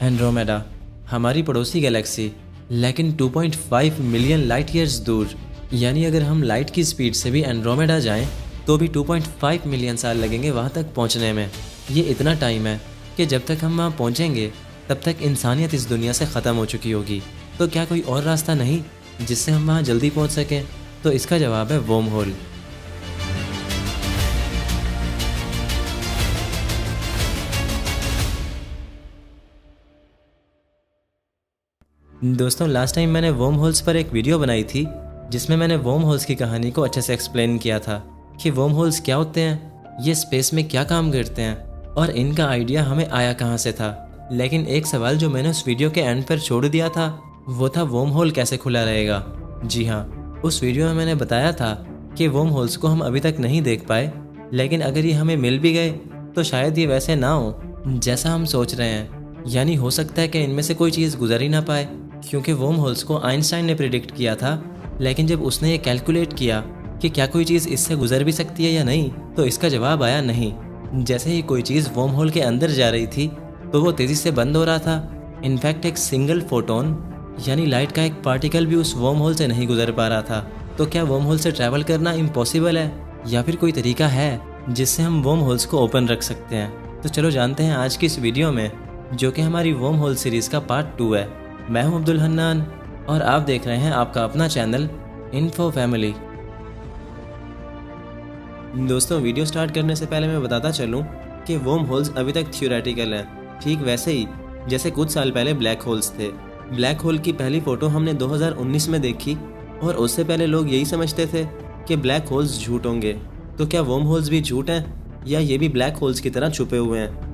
Andromeda हमारी पड़ोसी Galaxy, लेकिन 2.5 मिलियन लाइट ईयर्स दूर। यानी अगर हम लाइट की स्पीड से भी एंड्रोमेडा जाएं तो भी 2.5 मिलियन साल लगेंगे वहाँ तक पहुँचने में। ये इतना टाइम है कि जब तक हम वहाँ पहुँचेंगे तब तक इंसानियत इस दुनिया से ख़त्म हो चुकी होगी। तो क्या कोई और रास्ता नहीं जिससे हम वहाँ जल्दी पहुँच सकें? तो इसका जवाब है वर्म होल। दोस्तों, लास्ट टाइम मैंने वर्म होल्स पर एक वीडियो बनाई थी जिसमें मैंने वर्म होल्स की कहानी को अच्छे से एक्सप्लेन किया था कि वर्म होल्स क्या होते हैं, ये स्पेस में क्या काम करते हैं और इनका आइडिया हमें आया कहाँ से था। लेकिन एक सवाल जो मैंने उस वीडियो के एंड पर छोड़ दिया था वो था वर्म होल कैसे खुला रहेगा। जी हाँ, उस वीडियो में मैंने बताया था कि वर्म होल्स को हम अभी तक नहीं देख पाए, लेकिन अगर ये हमें मिल भी गए तो शायद ये वैसे ना हो जैसा हम सोच रहे हैं। यानी हो सकता है कि इनमें से कोई चीज़ गुजर ही ना पाए, क्योंकि वर्म होल्स को आइंस्टाइन ने प्रिडिक्ट किया था, लेकिन जब उसने ये कैलकुलेट किया कि क्या कोई चीज़ इससे गुजर भी सकती है या नहीं, तो इसका जवाब आया नहीं। जैसे ही कोई चीज़ वर्म होल के अंदर जा रही थी तो वो तेज़ी से बंद हो रहा था। इनफैक्ट एक सिंगल फोटोन यानी लाइट का एक पार्टिकल भी उस वर्म होल से नहीं गुजर पा रहा था। तो क्या वर्म होल से ट्रैवल करना इम्पॉसिबल है या फिर कोई तरीका है जिससे हम वर्म होल्स को ओपन रख सकते हैं? तो चलो जानते हैं आज की इस वीडियो में, जो कि हमारी वर्म होल सीरीज़ का पार्ट 2 है। मैं हूं अब्दुल हन्नान और आप देख रहे हैं आपका अपना चैनल इन्फो फैमिली। दोस्तों, वीडियो स्टार्ट करने से पहले मैं बताता चलूं कि वर्म होल्स अभी तक थ्योरेटिकल हैं, ठीक वैसे ही जैसे कुछ साल पहले ब्लैक होल्स थे। ब्लैक होल की पहली फ़ोटो हमने 2019 में देखी और उससे पहले लोग यही समझते थे कि ब्लैक होल्स झूठ होंगे। तो क्या वर्म होल्स भी झूठ हैं या ये भी ब्लैक होल्स की तरह छुपे हुए हैं?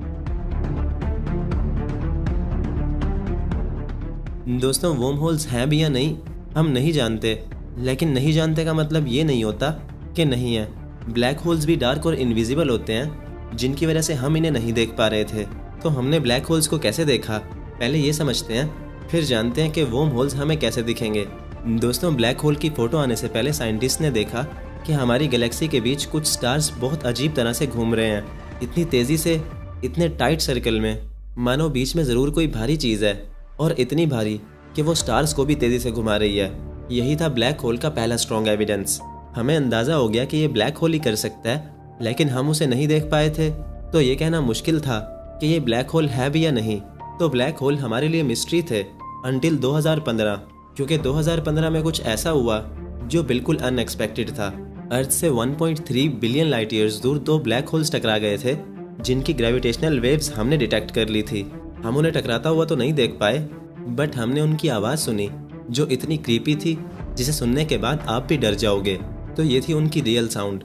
दोस्तों, वर्म होल्स हैं भी या नहीं हम नहीं जानते, लेकिन नहीं जानते का मतलब ये नहीं होता कि नहीं है। ब्लैक होल्स भी डार्क और इनविजिबल होते हैं, जिनकी वजह से हम इन्हें नहीं देख पा रहे थे। तो हमने ब्लैक होल्स को कैसे देखा, पहले ये समझते हैं, फिर जानते हैं कि वर्म होल्स हमें कैसे दिखेंगे। दोस्तों, ब्लैक होल की फ़ोटो आने से पहले साइंटिस्ट ने देखा कि हमारी गैलेक्सी के बीच कुछ स्टार्स बहुत अजीब तरह से घूम रहे हैं, इतनी तेज़ी से, इतने टाइट सर्कल में, मानो बीच में ज़रूर कोई भारी चीज़ है, और इतनी भारी कि वो स्टार्स को भी तेज़ी से घुमा रही है। यही था ब्लैक होल का पहला स्ट्रॉन्ग एविडेंस। हमें अंदाज़ा हो गया कि ये ब्लैक होल ही कर सकता है, लेकिन हम उसे नहीं देख पाए थे, तो ये कहना मुश्किल था कि ये ब्लैक होल है भी या नहीं। तो ब्लैक होल हमारे लिए मिस्ट्री थे अंटिल 2015, क्योंकि 2015 में कुछ ऐसा हुआ जो बिल्कुल अनएक्सपेक्टेड था। अर्थ से 1.3 बिलियन लाइट ईयर्स दूर 2 ब्लैक होल्स टकरा गए थे, जिनकी ग्रेविटेशनल वेव्स हमने डिटेक्ट कर ली थी। हम उन्हें टकराता हुआ तो नहीं देख पाए, बट हमने उनकी आवाज़ सुनी जो इतनी क्रीपी थी जिसे सुनने के बाद आप भी डर जाओगे। तो ये थी उनकी रियल साउंड।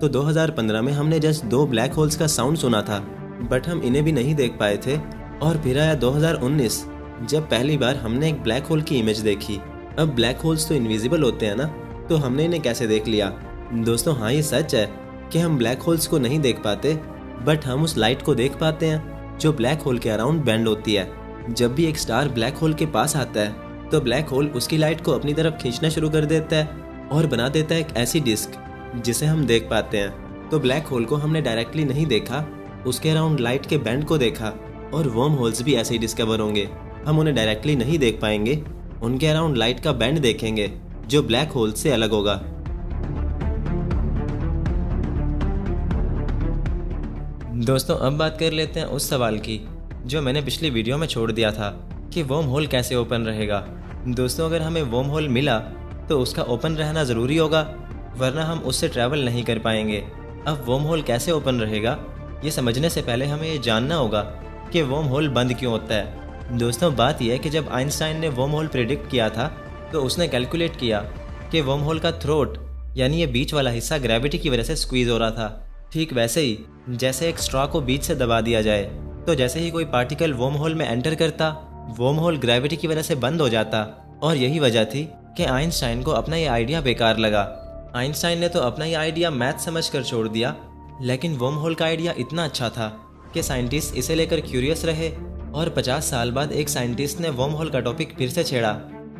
तो 2015 में हमने जस्ट 2 ब्लैक होल्स का साउंड सुना था, बट हम इन्हें भी नहीं देख पाए थे। और फिर आया 2019, जब पहली बार हमने एक ब्लैक होल की इमेज देखी। अब ब्लैक होल्स तो इनविजिबल होते हैं ना, तो हमने इन्हें कैसे देख लिया? दोस्तों, हाँ, ये सच है कि हम ब्लैक होल्स को नहीं देख पाते, बट हम उस लाइट को देख पाते हैं जो ब्लैक होल के अराउंड बैंड होती है। जब भी एक स्टार ब्लैक होल के पास आता है तो ब्लैक होल उसकी लाइट को अपनी तरफ खींचना शुरू कर देता है और बना देता है एक ऐसी डिस्क जिसे हम देख पाते हैं। तो ब्लैक होल को हमने डायरेक्टली नहीं देखा, उसके अराउंड लाइट के बैंड को देखा। और वर्म होल्स भी ऐसे ही डिस्कवर होंगे। हम उन्हें डायरेक्टली नहीं देख पाएंगे, उनके अराउंड लाइट का बैंड देखेंगे जो ब्लैक होल से अलग होगा। दोस्तों, अब बात कर लेते हैं उस सवाल की जो मैंने पिछली वीडियो में छोड़ दिया था कि वर्म होल कैसे ओपन रहेगा। दोस्तों, अगर हमें वर्म होल मिला तो उसका ओपन रहना ज़रूरी होगा, वरना हम उससे ट्रैवल नहीं कर पाएंगे। अब वर्म होल कैसे ओपन रहेगा, ये समझने से पहले हमें ये जानना होगा कि वर्म होल बंद क्यों होता है। दोस्तों, बात यह है कि जब आइंस्टाइन ने वर्म होल प्रेडिक्ट किया था तो उसने कैलकुलेट किया कि वर्म होल का थ्रोट यानी ये बीच वाला हिस्सा ग्रेविटी की वजह से स्क्वीज़ हो रहा था। ठीक वैसे ही जैसे एक स्ट्रॉ को बीच से दबा दिया जाए, तो जैसे ही कोई पार्टिकल वर्म होल में एंटर करता, वर्म होल ग्रेविटी की वजह से बंद हो जाता। और यही वजह थी कि आइंस्टाइन को अपना ये आइडिया बेकार लगा। आइंस्टाइन ने तो अपना ये आइडिया मैथ समझकर छोड़ दिया, लेकिन वर्म होल का आइडिया इतना अच्छा था कि साइंटिस्ट इसे लेकर क्यूरियस रहे। और 50 साल बाद एक साइंटिस्ट ने वर्म होल का टॉपिक फिर से छेड़ा,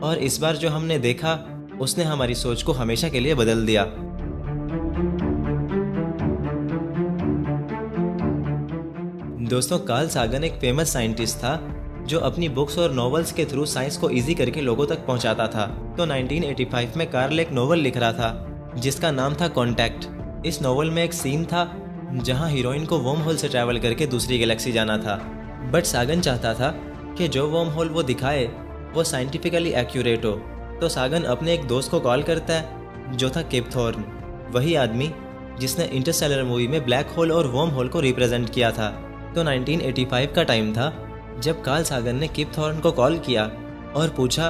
और इस बार जो हमने देखा उसने हमारी सोच को हमेशा के लिए बदल दिया। दोस्तों, कार्ल सागन एक फेमस साइंटिस्ट था जो अपनी बुक्स और नॉवेल्स के थ्रू साइंस को इजी करके लोगों तक पहुंचाता था। तो 1985 में कार्ल एक नॉवेल लिख रहा था जिसका नाम था कॉन्टैक्ट। इस नॉवेल में एक सीन था जहां हीरोइन को वर्म होल से ट्रैवल करके दूसरी गैलेक्सी जाना था। बट सागन चाहता था कि जो वर्म होल वो दिखाए वो साइंटिफिकली एक्यूरेट हो। तो सागन अपने एक दोस्त को कॉल करता है जो था किप थॉर्न, वही आदमी जिसने इंटरस्टेलर मूवी में ब्लैक होल और वर्म होल को रिप्रेजेंट किया था। तो 1985 का टाइम था जब कार्ल सागन ने किप थॉर्न को कॉल किया और पूछा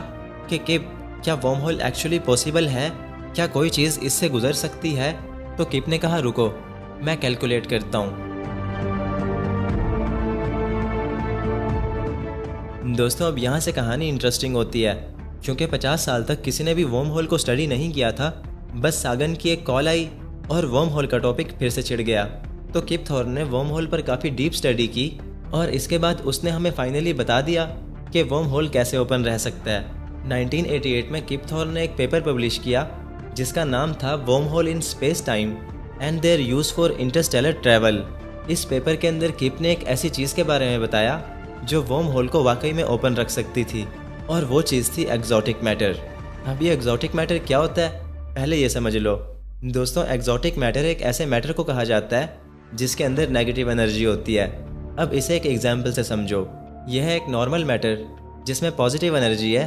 कि किप, क्या वर्म होल एक्चुअली पॉसिबल है? क्या कोई चीज़ इससे गुजर सकती है? तो किप ने कहा, रुको मैं कैलकुलेट करता हूँ। दोस्तों, अब यहाँ से कहानी इंटरेस्टिंग होती है क्योंकि 50 साल तक किसी ने भी वर्म होल को स्टडी नहीं किया था। बस सागन की एक कॉल आई और वर्म होल का टॉपिक फिर से छिड़ गया। तो किप थॉर्न ने वर्म होल पर काफ़ी डीप स्टडी की और इसके बाद उसने हमें फाइनली बता दिया कि वर्म होल कैसे ओपन रह सकता है। 1988 में किप थॉर्न ने एक पेपर पब्लिश किया जिसका नाम था wormhole in space time and their use for interstellar travel. इस पेपर के अंदर किप ने एक ऐसी चीज़ के बारे में बताया जो वर्म होल को वाकई में ओपन रख सकती थी, और वो चीज़ थी एक्जॉटिक मैटर। अब ये एक्जॉटिक मैटर क्या होता है, पहले ये समझ लो। दोस्तों, एक्जॉटिक मैटर एक ऐसे मैटर को कहा जाता है जिसके अंदर नेगेटिव एनर्जी होती है। अब इसे एक एग्जाम्पल से समझो। यह है एक नॉर्मल मैटर जिसमें पॉजिटिव एनर्जी है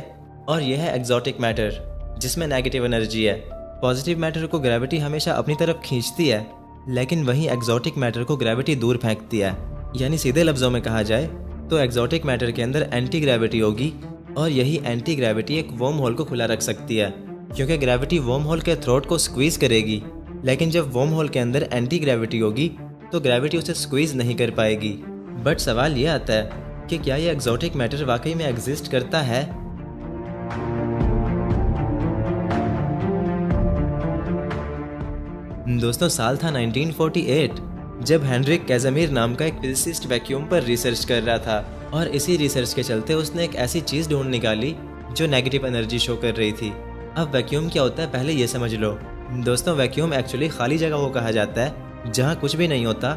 और यह है एक्जॉटिक मैटर जिसमें नेगेटिव एनर्जी है। पॉजिटिव मैटर को ग्रेविटी हमेशा अपनी तरफ खींचती है, लेकिन वहीं एक्जॉटिक मैटर को ग्रेविटी दूर फेंकती है। यानी सीधे लफ्ज़ों में कहा जाए तो एक्जॉटिक मैटर के अंदर एंटी ग्रेविटी होगी और यही एंटी ग्रेविटी एक वर्म होल को खुला रख सकती है, क्योंकि ग्रेविटी वर्म होल के थ्रोट को स्क्वीज़ करेगी। लेकिन जब वर्म होल के अंदर एंटी ग्रेविटी होगी तो ग्रेविटी उसे स्क्वीज़ नहीं कर पाएगी। बट सवाल ये आता है कि क्या ये एक्जॉटिक मैटर वाकई में एग्जिस्ट करता है? दोस्तों, साल था 1948 जब हेनरिक कैज़ेमिर नाम का एक फिजिसिस्ट वैक्यूम पर रिसर्च कर रहा था, और इसी रिसर्च के चलते उसने एक ऐसी चीज़ ढूंढ निकाली जो नेगेटिव एनर्जी शो कर रही थी। अब वैक्यूम क्या होता है पहले ये समझ लो। दोस्तों, वैक्यूम एक्चुअली खाली जगह को कहा जाता है जहाँ कुछ भी नहीं होता,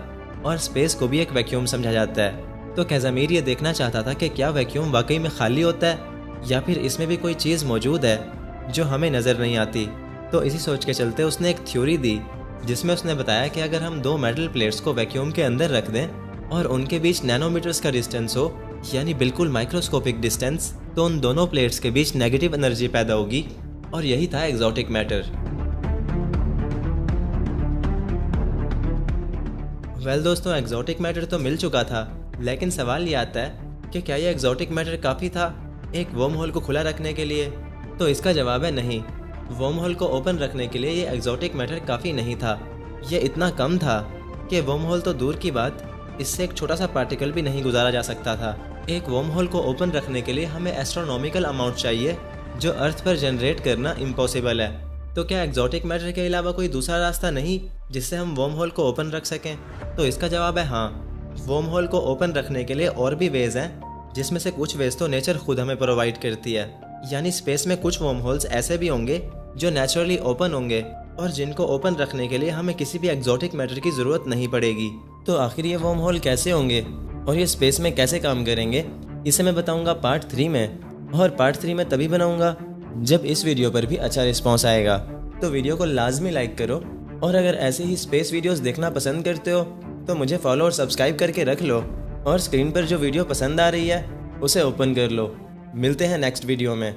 और स्पेस को भी एक वैक्यूम समझा जाता है। तो कैज़ेमिर ये देखना चाहता था कि क्या वैक्यूम वाकई में खाली होता है या फिर इसमें भी कोई चीज़ मौजूद है जो हमें नज़र नहीं आती। तो इसी सोच के चलते उसने एक थ्योरी दी जिसमें उसने बताया कि अगर हम दो मेटल प्लेट्स को वैक्यूम के अंदर रख दें और उनके बीच नैनोमीटर्स का डिस्टेंस हो, यानी बिल्कुल माइक्रोस्कोपिक डिस्टेंस, तो उन दोनों प्लेट्स के बीच नेगेटिव एनर्जी पैदा होगी, और यही था एक्जॉटिक मैटर। वेल दोस्तों, एक्जॉटिक मैटर तो मिल चुका था, लेकिन सवाल ये आता है कि क्या ये एक्जॉटिक मैटर काफ़ी था एक वर्म होल को खुला रखने के लिए? तो इसका जवाब है नहीं। वर्म होल को ओपन रखने के लिए ये एक्जॉटिक मैटर काफ़ी नहीं था। ये इतना कम था कि वर्म होल तो दूर की बात, इससे एक छोटा सा पार्टिकल भी नहीं गुजारा जा सकता था। एक वर्म होल को ओपन रखने के लिए हमें एस्ट्रोनॉमिकल अमाउंट चाहिए जो अर्थ पर जनरेट करना इम्पॉसिबल है। तो क्या एक्जॉटिक मैटर के अलावा कोई दूसरा रास्ता नहीं जिससे हम वर्म होल को ओपन रख सकें? तो इसका जवाब है हाँ। वर्म होल को ओपन रखने के लिए और भी वेज हैं, जिसमें से कुछ वेज तो नेचर खुद हमें प्रोवाइड करती है। यानी स्पेस में कुछ वर्म होल्स ऐसे भी होंगे जो नेचुरली ओपन होंगे और जिनको ओपन रखने के लिए हमें किसी भी एक्जॉटिक मैटर की ज़रूरत नहीं पड़ेगी। तो आखिर ये वर्म होल कैसे होंगे और ये स्पेस में कैसे काम करेंगे, इसे मैं बताऊंगा पार्ट 3 में। और पार्ट 3 में तभी बनाऊंगा जब इस वीडियो पर भी अच्छा रिस्पॉन्स आएगा। तो वीडियो को लाजमी लाइक करो, और अगर ऐसे ही स्पेस वीडियोस देखना पसंद करते हो तो मुझे फॉलो और सब्सक्राइब करके रख लो, और स्क्रीन पर जो वीडियो पसंद आ रही है उसे ओपन कर लो। मिलते हैं नेक्स्ट वीडियो में।